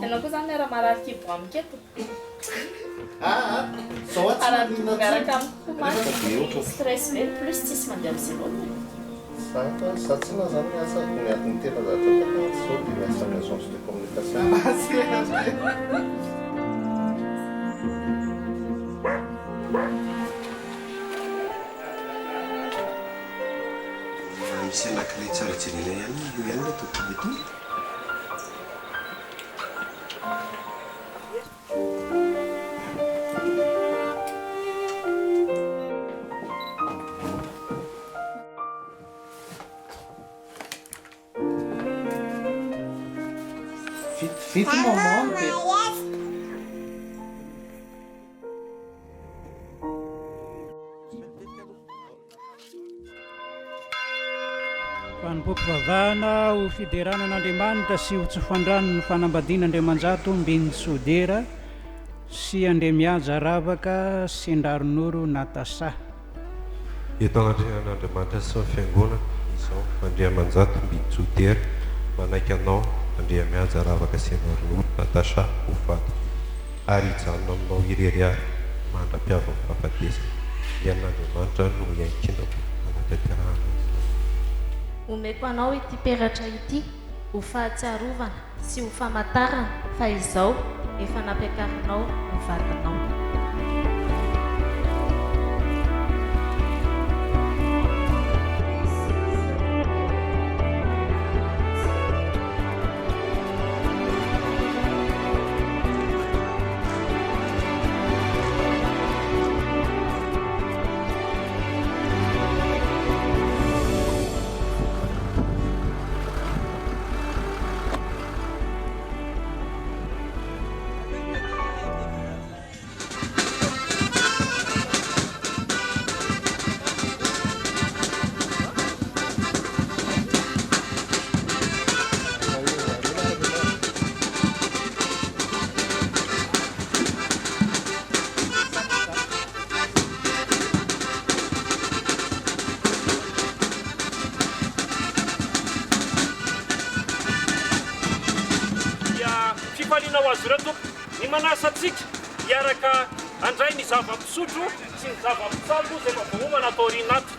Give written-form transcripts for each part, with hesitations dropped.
Ianao koa zany raha marary kibo amiketo. Miaraka amin'ny stress be plus tsisy mandeha amin'ny zéro. Ça tsy na zany asa miadiny tena zatao sao dia miasa amin'ny agence de communication. Misy anankiray tsara jerena ihany io ihany ilay tontolo ito. Vite maman. Fanompoam-pivavahana ho fideranan'Andriamanitra sy ho tsofan-drano ny fanambadian'Andriamanjato mbiny Sodera sy Andremiaja Ravaka sy Andaronoro Natasa. Eto anatrehan'Andriamanitra sy ny fiangonana izao Andriamanjato mbiny Sodera manaiky anao Andremiaja Ravaka sy Andaronoro Natasa ho faty ary hijanona aminao irery mandra-piavana fahafatesana ian'Andriamanitra no iaikinako anatanterahana. Omeko anao ity peratra ity ho fahatsiarovana sy ho famantarana fa izao efa nampiakarinao ny vatanao. Ny manasatsika hiaraka andray ny zava-pisotro sy ny zava-pitsalvo izay mavohomana atao rinato.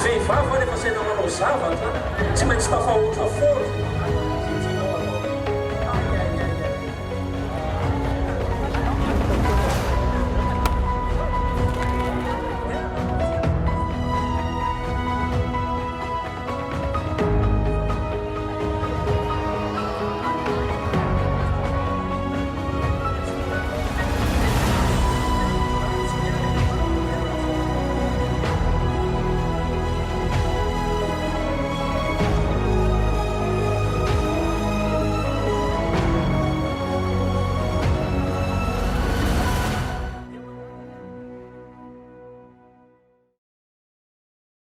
Vehivavy rehefa saina manao zavatra tsy maintsy tafahoatra foana